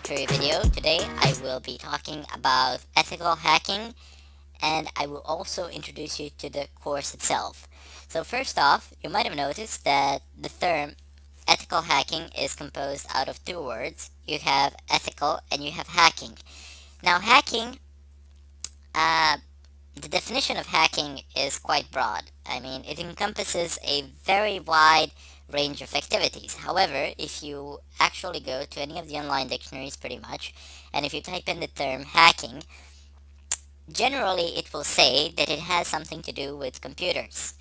introductory video. Today I will be talking about ethical hacking, and I will also introduce you to the course itself. So first off, you might have noticed that the term ethical hacking is composed out of two words. You have ethical and you have hacking. Now hacking, uh, the definition of hacking is quite broad. I mean, it encompasses a very wide range of activities. However, if you actually go to any of the online dictionaries pretty much, and if you type in the term hacking, generally it will say that it has something to do with computers.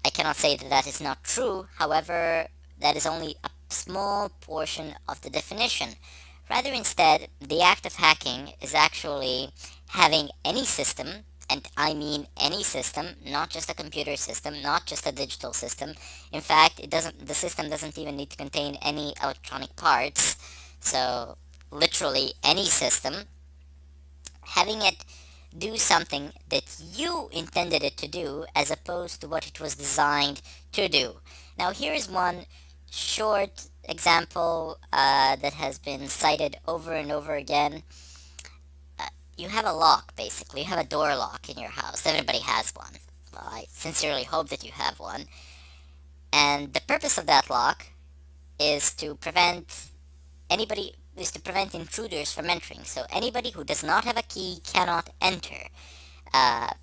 I cannot say that that is not true, however, that is only a small portion of the definition. Rather, instead, the act of hacking is actually having any system, and I mean any system, not just a computer system, not just a digital system. In fact, the system doesn't even need to contain any electronic parts. So, literally any system, having it do something that you intended it to do as opposed to what it was designed to do. Now, here is one short example that has been cited over and over again. You have a lock, basically. You have a door lock in your house. Everybody has one. Well, I sincerely hope that you have one. And the purpose of that lock is to prevent intruders from entering. So anybody who does not have a key cannot enter.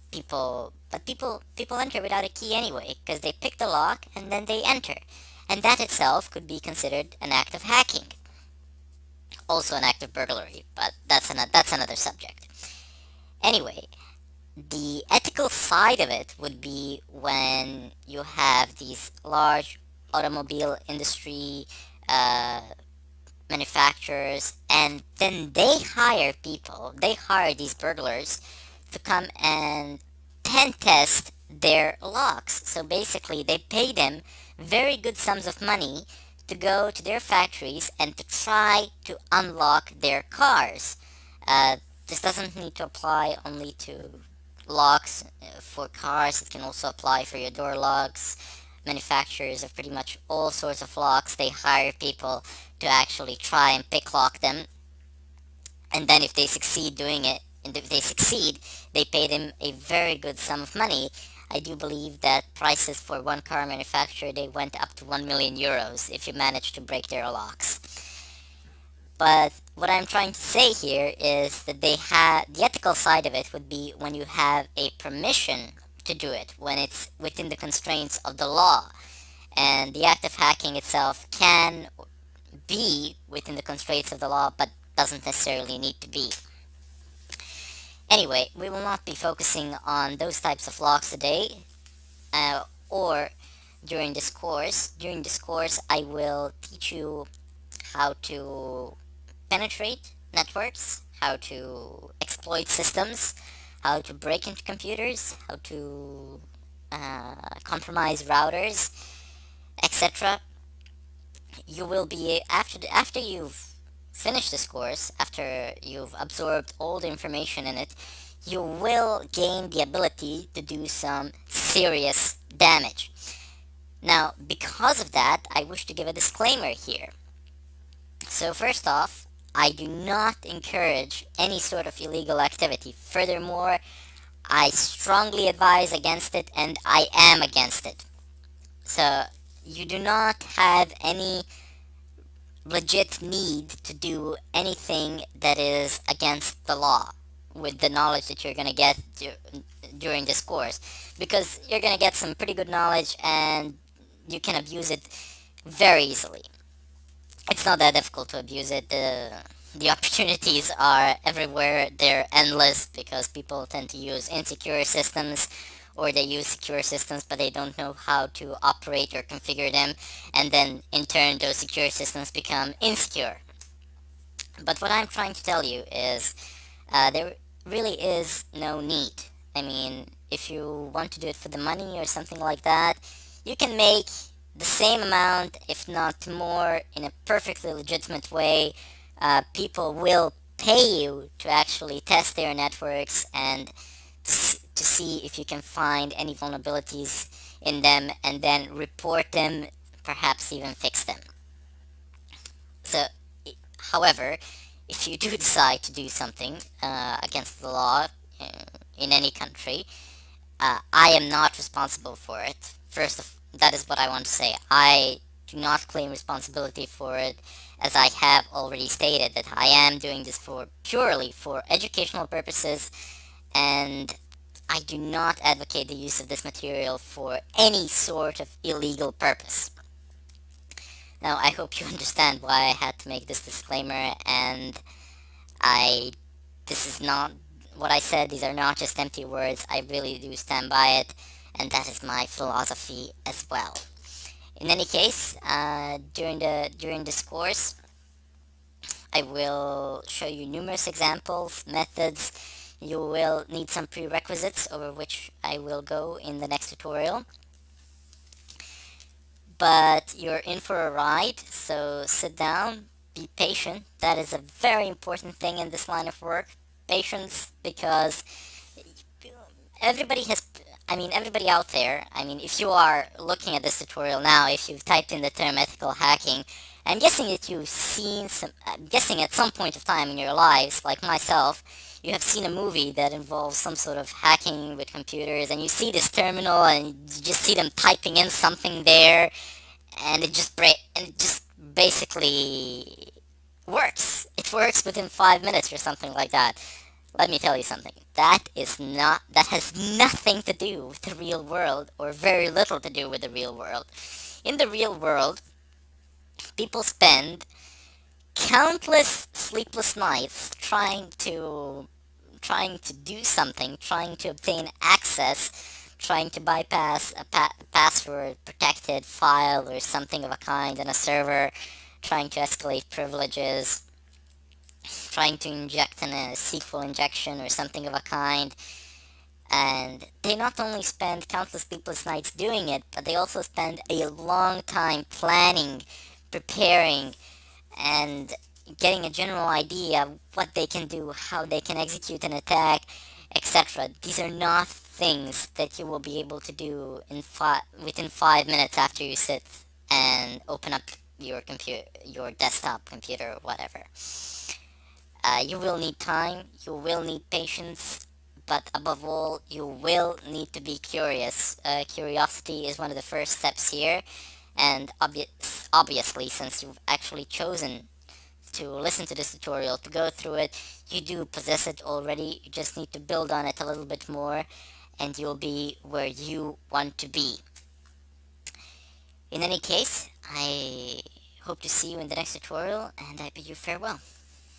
People enter without a key anyway, because they pick the lock and then they enter, and that itself could be considered an act of hacking, also an act of burglary, but that's another subject. Anyway, the ethical side of it would be when you have these large automobile industry uh, manufacturers, and then they hire these burglars to come and pen test their locks. So basically, they pay them very good sums of money to go to their factories and to try to unlock their cars. Uh, this doesn't need to apply only to locks for cars, it can also apply for your door locks. Manufacturers of pretty much all sorts of locks, they hire people to actually try and pick lock them, and then if they succeed doing it, and if they succeed, they pay them a very good sum of money. I do believe that prices for one car manufacturer, they went up to 1 million euros if you manage to break their locks. But what I'm trying to say here is that the ethical side of it would be when you have a permission to do it, when it's within the constraints of the law. And the act of hacking itself can be within the constraints of the law, but doesn't necessarily need to be. Anyway, we will not be focusing on those types of locks today, or during this course. During this course, I will teach you how to penetrate networks, how to exploit systems, how to break into computers, how to compromise routers, etc. You will be after you've finished this course, after you've absorbed all the information in it, you will gain the ability to do some serious damage. Now, because of that, I wish to give a disclaimer here. So first off, I do not encourage any sort of illegal activity. Furthermore, I strongly advise against it, and I am against it. So you do not have any legit need to do anything that is against the law with the knowledge that you're going to get during this course, because you're going to get some pretty good knowledge and you can abuse it very easily. It's not that difficult to abuse it. The opportunities are everywhere. They're endless because people tend to use insecure systems, or they use secure systems but they don't know how to operate or configure them, and then in turn those secure systems become insecure. But what I'm trying to tell you is there really is no need. I mean, if you want to do it for the money or something like that, you can make the same amount, if not more, in a perfectly legitimate way. People will pay you to actually test their networks and to see if you can find any vulnerabilities in them and then report them, perhaps even fix them. So, however, if you do decide to do something against the law uh, in any country, I am not responsible for it. That is what I want to say. I do not claim responsibility for it, as I have already stated that I am doing this for purely for educational purposes, and I do not advocate the use of this material for any sort of illegal purpose. Now, I hope you understand why I had to make this disclaimer, and I this is not what I said. These are not just empty words. I really do stand by it, and that is my philosophy as well. In any case, during this course, I will show you numerous examples, methods. You will need some prerequisites over which I will go in the next tutorial. But you're in for a ride, so sit down, be patient. That is a very important thing in this line of work. Patience, because everybody has everybody out there, if you are looking at this tutorial now, if you've typed in the term ethical hacking, I'm guessing at some point of time in your lives, like myself, you have seen a movie that involves some sort of hacking with computers, and you see this terminal and you just see them typing in something there, and it just basically works. It works within 5 minutes or something like that. Let me tell you something. That has nothing to do with the real world, or very little to do with the real world. In the real world, people spend countless sleepless nights trying to do something, trying to obtain access, trying to bypass a password protected file or something of a kind on a server, trying to escalate privileges, trying to inject in a SQL injection or something of a kind. And they not only spend countless sleepless nights doing it, but they also spend a long time planning, preparing, and getting a general idea of what they can do, how they can execute an attack, etc. These are not things that you will be able to do within 5 minutes after you sit and open up your desktop computer or whatever. You will need time, you will need patience, but above all, you will need to be curious. Curiosity is one of the first steps here, and obviously, since you've actually chosen to listen to this tutorial, to go through it, you do possess it already. You just need to build on it a little bit more, and you'll be where you want to be. In any case, I hope to see you in the next tutorial, and I bid you farewell.